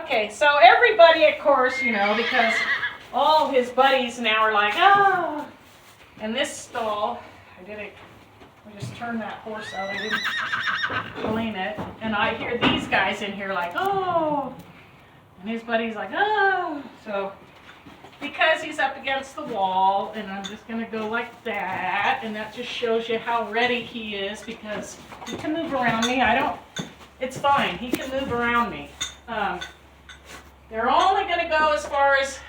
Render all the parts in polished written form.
Okay, so everybody, of course, you know, because all his buddies now are like, oh. And this stall, I just turned that horse out. I didn't clean it. And I hear these guys in here like, oh. And his buddy's like, oh. So, because he's up against the wall, and I'm just going to go like that, and that just shows you how ready he is, because he can move around me. It's fine. He can move around me. They're only going to go as far as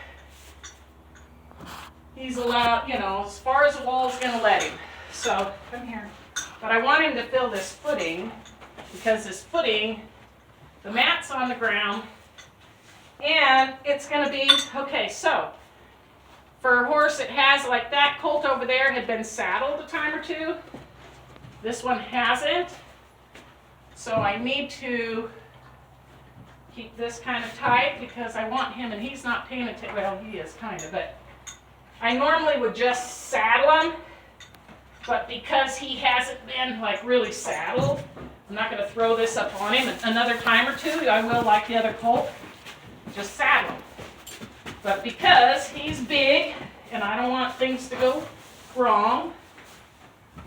he's allowed, you know, as far as the wall's going to let him. So, come here. But I want him to feel this footing, because this footing, the mat's on the ground, and it's going to be, okay, so, for a horse that has, like that colt over there had been saddled a time or two. This one hasn't. So I need to keep this kind of tight because I want him, and he's not paying attention. Well, he is kind of, but I normally would just saddle him. But because he hasn't been like really saddled, I'm not going to throw this up on him. Another time or two, I will, like the other colt, just saddle him. But because he's big and I don't want things to go wrong,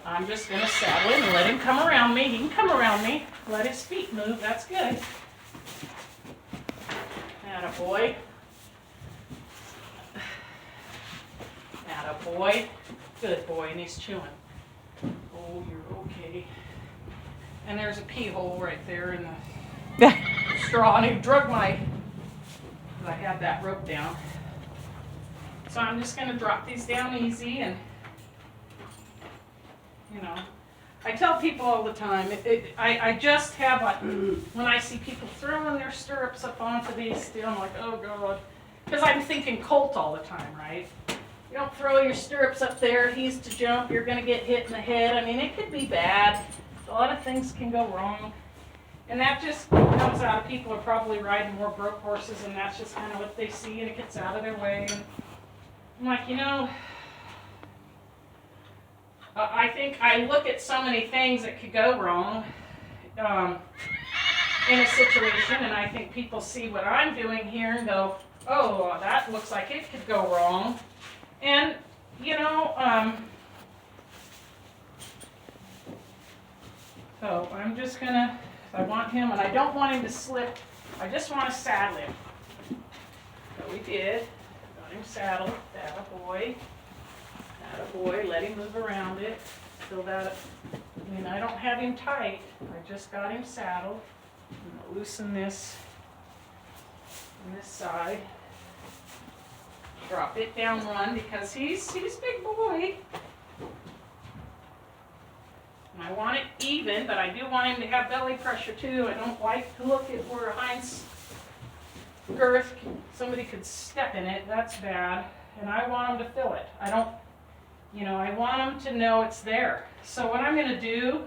I'm just going to saddle him and let him come around me. He can come around me. Let his feet move. That's good. Attaboy. Attaboy. Good boy, and he's chewing. Oh, you're okay. And there's a pee hole right there in the straw, and he drug my... I had that rope down. So I'm just going to drop these down easy, and, you know, I tell people all the time, I just have like, when I see people throwing their stirrups up onto these, I'm like, oh God, because I'm thinking colt all the time, right? You don't throw your stirrups up there, he's to jump, you're going to get hit in the head. I mean, it could be bad. A lot of things can go wrong. And that just comes out of people are probably riding more broke horses, and that's just kind of what they see, and it gets out of their way. And I'm like, you know, I think I look at so many things that could go wrong in a situation, and I think people see what I'm doing here and go, oh, that looks like it could go wrong. And, you know, so I'm just going to... I want him, and I don't want him to slip. I just want to saddle him. So we did. Got him saddled. Attaboy. Attaboy. Let him move around it. So that, I mean, I don't have him tight. I just got him saddled. I'm going to loosen this on this side. Drop it down one because he's a big boy. And I want it even, but I do want him to have belly pressure too. I don't like to look at where a hind's girth, somebody could step in it. That's bad. And I want him to feel it. I don't, you know, I want him to know it's there. So what I'm going to do,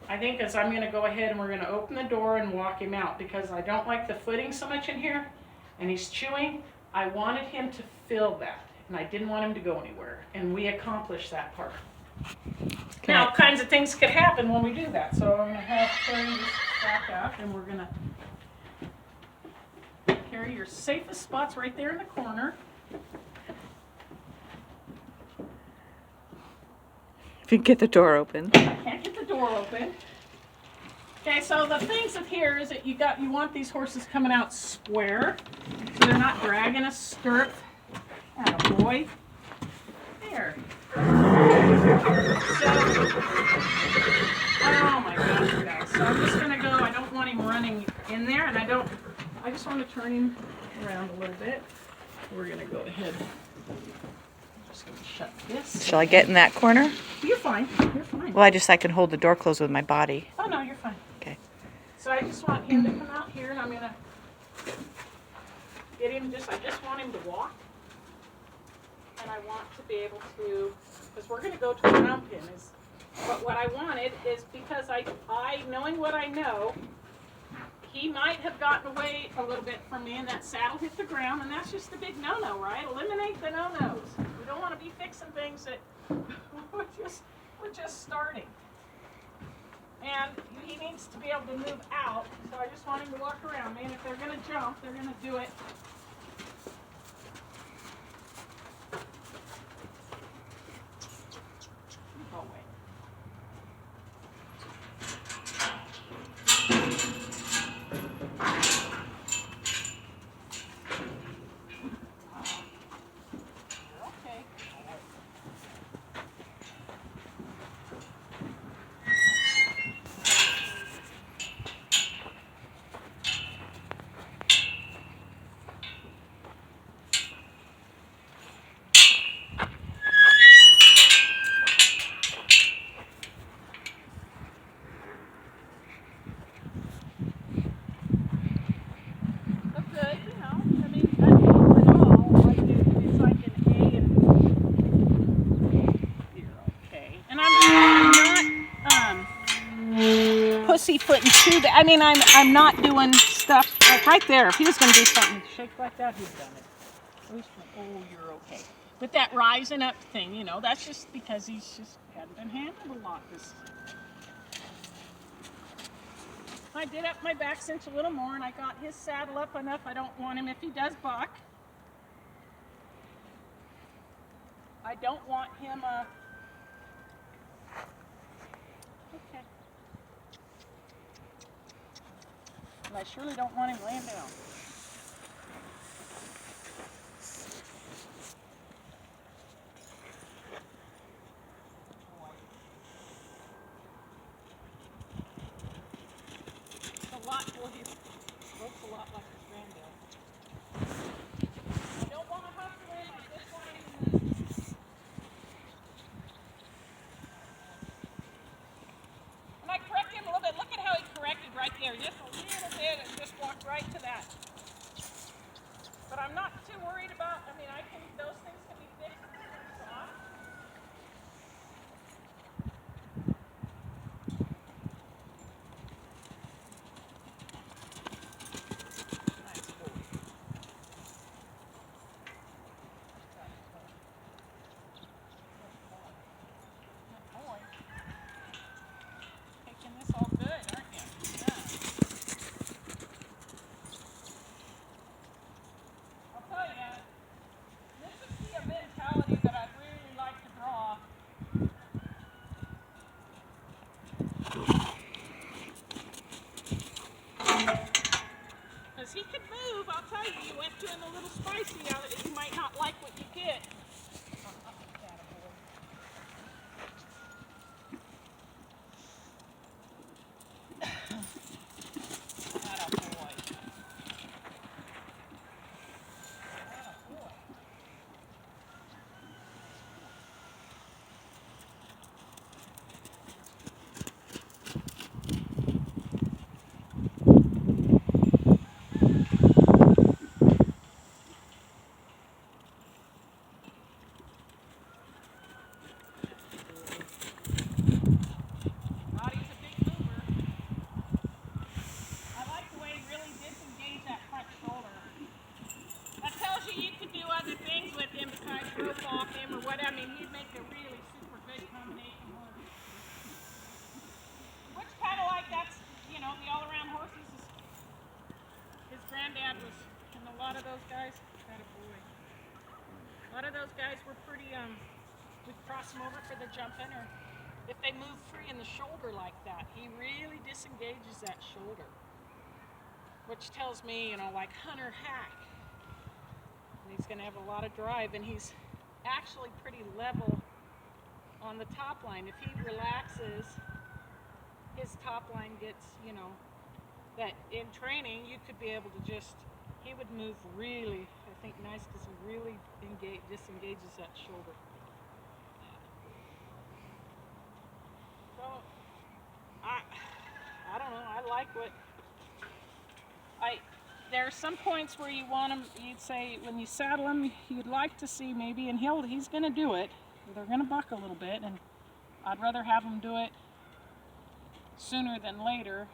I think, is I'm going to go ahead and we're going to open the door and walk him out because I don't like the footing so much in here. And he's chewing. I wanted him to feel that. And I didn't want him to go anywhere. And we accomplished that part. Now, all kinds of things could happen when we do that. So I'm going to have Carrie just back up, and we're going to carry your safest spots right there in the corner. If you can get the door open. I can't get the door open. Okay, so the things of here is that you want these horses coming out square, so they're not dragging a stirrup. Attaboy. There. So, oh my gosh, you guys. So I'm just going to go, I don't want him running in there, and I just want to turn him around a little bit. We're going to go ahead. I'm just going to shut this. Shall I get in that corner? You're fine. You're fine. Well, I can hold the door closed with my body. Oh, no, you're fine. Okay. So I just want him to come out here, and I'm going to get him I just want him to walk. And I want to be able to, because we're going to go to a round pin. But what I wanted is because I knowing what I know, he might have gotten away a little bit from me and that saddle hit the ground, and that's just the big no-no, right? Eliminate the no-nos. We don't want to be fixing things that we're just starting. And he needs to be able to move out, so I just want him to walk around me. And if they're going to jump, they're going to do it. Go away. Okay. Look good, you know. I mean, all in all, like it's like an A and you're okay. And I'm not pussyfooting too bad. I mean, I'm not doing stuff like right there. If he was going to do something shake like that, he's done it. At least, oh, you're okay. With that rising up thing, you know, that's just because he's just hadn't been handled a lot this. I did up my back cinch a little more, and I got his saddle up enough. I don't want him, if he does buck, I don't want him, okay. And I surely don't want him laying down. It's a lot for you. Looks a lot like his granddad. I don't want to hustle him. I just want him to move. And I correct him a little bit. Look at how he corrected right there. Just a little bit and just walked right to that. But I'm not too worried about, I mean, those things can be fixed pretty soft. Nice boy. Good boy. Taking this all good, aren't you? Yeah. I'll tell you, this is the mentality that I'd really like to draw. Because he could move, I'll tell you, you went to him a little spicy, you might not like what you get. Granddad was, and a lot of those guys, had a boy. A lot of those guys were pretty, we'd cross them over for the jumping, or if they move free in the shoulder like that, he really disengages that shoulder. Which tells me, you know, like Hunter Hack. And he's gonna have a lot of drive, and he's actually pretty level on the top line. If he relaxes, his top line gets, you know, that in training you could be able to just, he would move really, I think, nice because he really disengages that shoulder. So I don't know, I like what there are some points where you want him, you'd say when you saddle him, you'd like to see maybe, and he's going to do it, they're going to buck a little bit, and I'd rather have him do it sooner than later.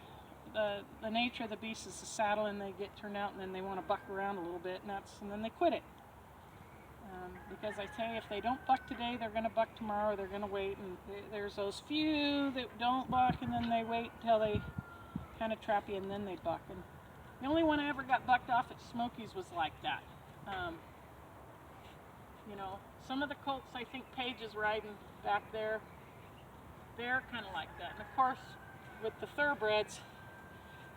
The nature of the beast is to saddle and they get turned out and then they want to buck around a little bit, and then they quit it. Because I say if they don't buck today, they're going to buck tomorrow, they're going to wait, and there's those few that don't buck, and then they wait until they kind of trap you, and then they buck. And the only one I ever got bucked off at Smokies was like that. You know, some of the colts, I think Paige is riding back there, they're kind of like that. And of course, with the thoroughbreds,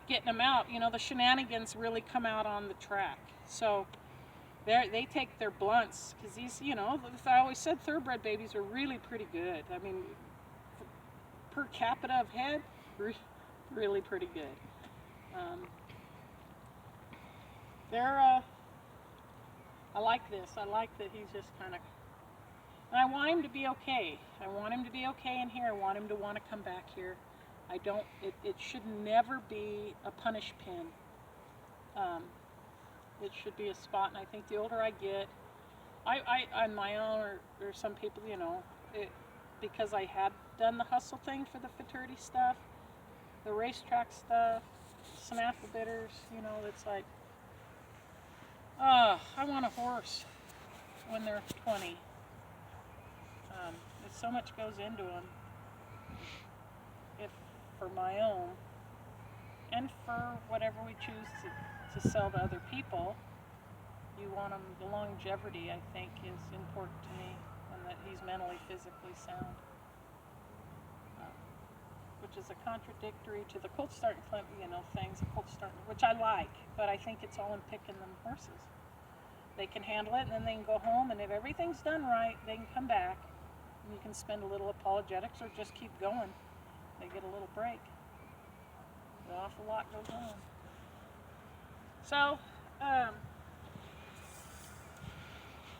getting them out, you know, the shenanigans really come out on the track. So they take their blunts, because these, you know, I always said thoroughbred babies are really pretty good. I mean, per capita of head, really pretty good. I like this. I like that he's just kind of, and I want him to be okay. I want him to be okay in here. I want him to want to come back here. I don't, it should never be a punish pin. It should be a spot, and I think the older I get, I on my own, or some people, you know, because I had done the hustle thing for the futurity stuff, the racetrack stuff, snaffle bitters, you know, it's like, I want a horse when they're 20. There's so much goes into them. If for my own, and for whatever we choose to sell to other people, you want them, the longevity, I think, is important to me, and that he's mentally, physically sound. Which is a contradictory to the colt starting, you know, things, the colt starting, which I like, but I think it's all in picking them horses. They can handle it, and then they can go home, and if everything's done right, they can come back, and you can spend a little apologetics or just keep going. They get a little break. An awful lot goes on. So,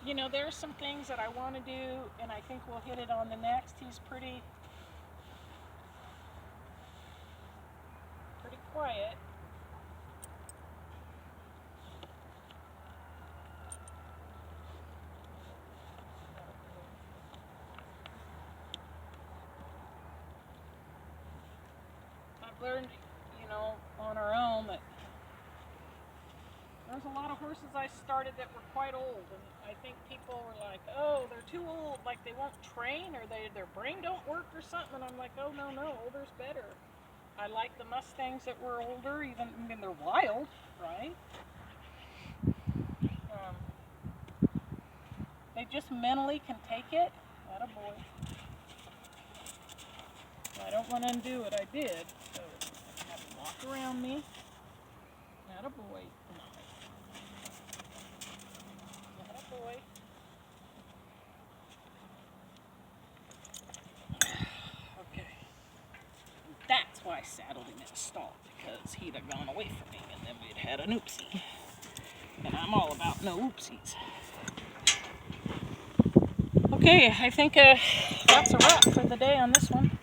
you know, there's some things that I want to do, and I think we'll hit it on the next. He's pretty quiet. I've learned, you know, on our own that there's a lot of horses I started that were quite old, and I think people were like, oh, they're too old, like they won't train, or their brain don't work or something, and I'm like, oh, no, older's better. I like the Mustangs that were older, even, I mean, they're wild, right? They just mentally can take it. Attaboy. I don't want to undo what I did, so I have to walk around me. Attaboy. Attaboy. Okay. That's why I saddled him in a stall, because he'd have gone away from me, and then we'd had an oopsie. And I'm all about no oopsies. Okay, I think that's a wrap for the day on this one.